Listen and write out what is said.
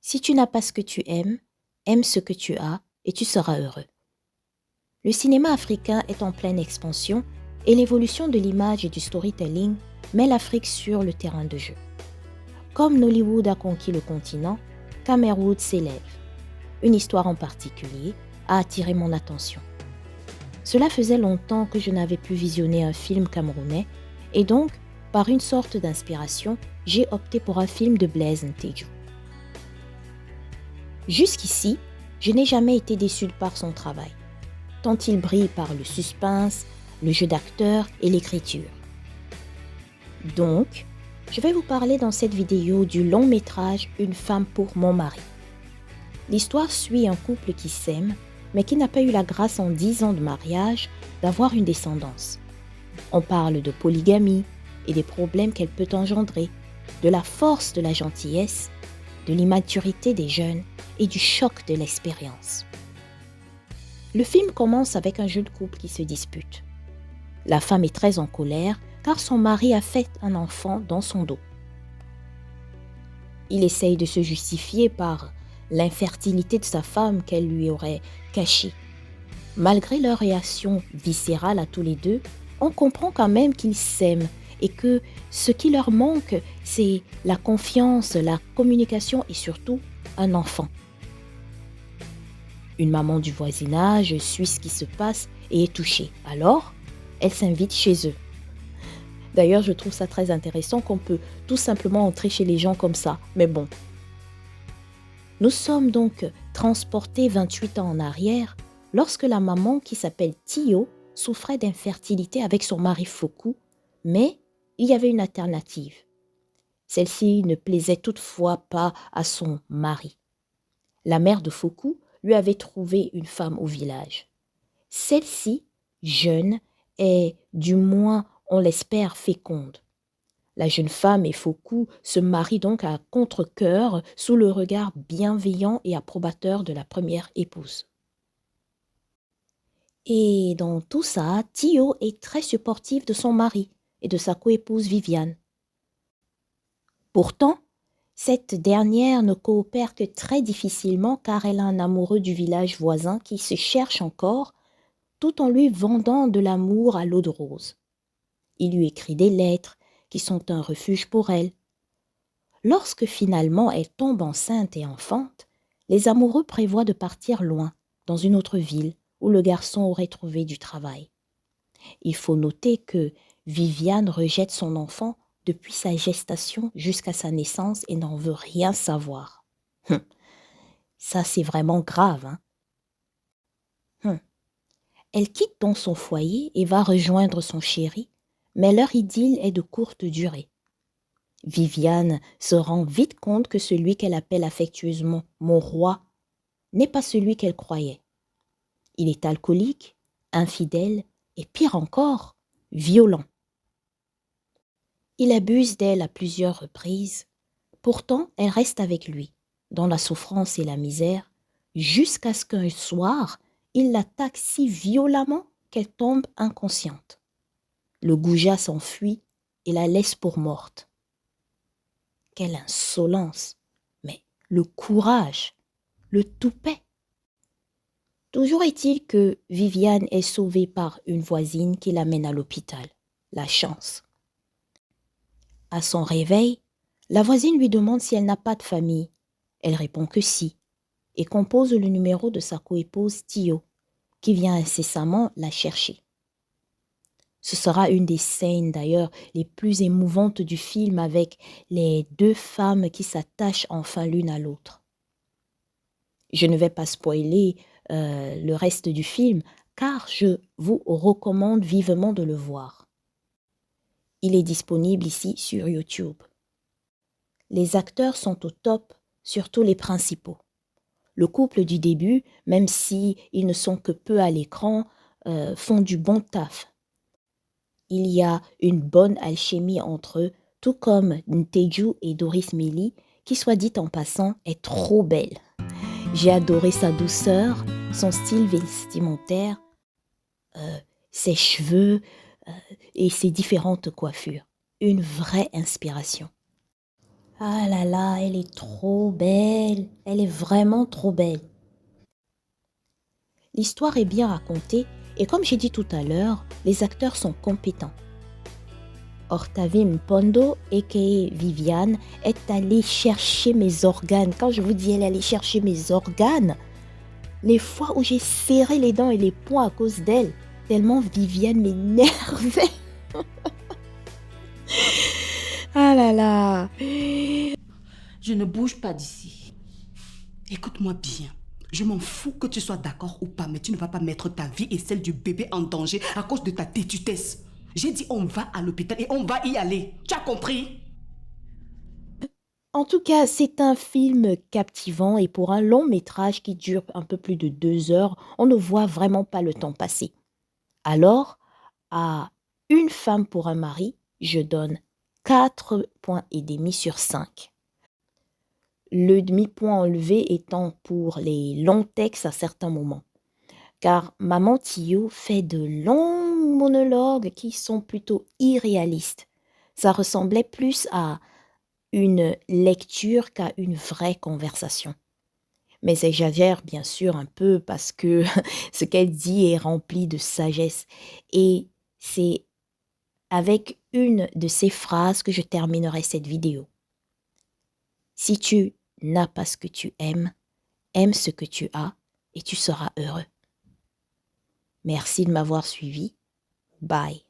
Si tu n'as pas ce que tu aimes, aime ce que tu as et tu seras heureux. Le cinéma africain est en pleine expansion et l'évolution de l'image et du storytelling met l'Afrique sur le terrain de jeu. Comme Nollywood a conquis le continent, Cameroun s'élève. Une histoire en particulier a attiré mon attention. Cela faisait longtemps que je n'avais plus visionné un film camerounais et donc, par une sorte d'inspiration, j'ai opté pour un film de Blaise Ntedjou. Jusqu'ici, je n'ai jamais été déçu par son travail, tant il brille par le suspense, le jeu d'acteur et l'écriture. Donc, je vais vous parler dans cette vidéo du long métrage Une femme pour mon mari. L'histoire suit un couple qui s'aime, mais qui n'a pas eu la grâce en 10 ans de mariage d'avoir une descendance. On parle de polygamie et des problèmes qu'elle peut engendrer, de la force de la gentillesse, de l'immaturité des jeunes et du choc de l'expérience. Le film commence avec un jeune couple qui se dispute. La femme est très en colère car son mari a fait un enfant dans son dos. Il essaye de se justifier par l'infertilité de sa femme qu'elle lui aurait cachée. Malgré leur réaction viscérale à tous les deux, on comprend quand même qu'ils s'aiment et que ce qui leur manque, c'est la confiance, la communication et surtout un enfant. Une maman du voisinage suit ce qui se passe et est touchée. Alors, elle s'invite chez eux. D'ailleurs, je trouve ça très intéressant qu'on peut tout simplement entrer chez les gens comme ça. Mais bon. Nous sommes donc transportés 28 ans en arrière lorsque la maman qui s'appelle Tio souffrait d'infertilité avec son mari Fokou, mais il y avait une alternative. Celle-ci ne plaisait toutefois pas à son mari. La mère de Fokou lui avait trouvé une femme au village. Celle-ci, jeune, est, du moins on l'espère, féconde. La jeune femme et Fokou se marient donc à contre-cœur sous le regard bienveillant et approbateur de la première épouse. Et dans tout ça, Tio est très supportive de son mari et de sa coépouse Viviane. Pourtant, cette dernière ne coopère que très difficilement car elle a un amoureux du village voisin qui se cherche encore tout en lui vendant de l'amour à l'eau de rose. Il lui écrit des lettres qui sont un refuge pour elle. Lorsque finalement elle tombe enceinte et enfante, les amoureux prévoient de partir loin, dans une autre ville où le garçon aurait trouvé du travail. Il faut noter que Viviane rejette son enfant depuis sa gestation jusqu'à sa naissance et n'en veut rien savoir. Ça, c'est vraiment grave, hein? Elle quitte donc son foyer et va rejoindre son chéri, mais leur idylle est de courte durée. Viviane se rend vite compte que celui qu'elle appelle affectueusement « mon roi » n'est pas celui qu'elle croyait. Il est alcoolique, infidèle et pire encore, violent. Il abuse d'elle à plusieurs reprises. Pourtant, elle reste avec lui, dans la souffrance et la misère, jusqu'à ce qu'un soir, il l'attaque si violemment qu'elle tombe inconsciente. Le goujat s'enfuit et la laisse pour morte. Quelle insolence! Mais le courage, le toupet! Toujours est-il que Viviane est sauvée par une voisine qui l'amène à l'hôpital. La chance. À son réveil, la voisine lui demande si elle n'a pas de famille. Elle répond que si, et compose le numéro de sa coépouse Tio, qui vient incessamment la chercher. Ce sera une des scènes d'ailleurs les plus émouvantes du film avec les deux femmes qui s'attachent enfin l'une à l'autre. Je ne vais pas spoiler le reste du film car je vous recommande vivement de le voir. Il est disponible ici sur YouTube. Les acteurs sont au top, surtout les principaux. Le couple du début, même si ils ne sont que peu à l'écran, font du bon taf. Il y a une bonne alchimie entre eux, tout comme Ntedjou et Doris Méli, qui, soit dit en passant, est trop belle. J'ai adoré sa douceur, son style vestimentaire, ses cheveux et ses différentes coiffures. Une vraie inspiration. Ah là là, elle est trop belle. Elle est vraiment trop belle. L'histoire est bien racontée et comme j'ai dit tout à l'heure, les acteurs sont compétents. Ortavim Pondo, a.k.a. Viviane, est allée chercher mes organes. Quand je vous dis elle est allée chercher mes organes, les fois où j'ai serré les dents et les poings à cause d'elle, tellement Viviane m'énervait. Ah là là. Je ne bouge pas d'ici. Écoute-moi bien. Je m'en fous que tu sois d'accord ou pas, mais tu ne vas pas mettre ta vie et celle du bébé en danger à cause de ta têtutesse. J'ai dit on va à l'hôpital et on va y aller. Tu as compris? En tout cas, c'est un film captivant et pour un long métrage qui dure un peu plus de 2 heures, on ne voit vraiment pas le temps passer. Alors, à Une femme pour un mari, je donne 4,5 points sur 5. Le demi-point enlevé étant pour les longs textes à certains moments. Car Maman Tio fait de longs monologues qui sont plutôt irréalistes. Ça ressemblait plus à une lecture qu'à une vraie conversation. Mais j'exagère bien sûr un peu parce que ce qu'elle dit est rempli de sagesse. Et c'est avec une de ces phrases que je terminerai cette vidéo. Si tu n'as pas ce que tu aimes, aime ce que tu as et tu seras heureux. Merci de m'avoir suivi. Bye.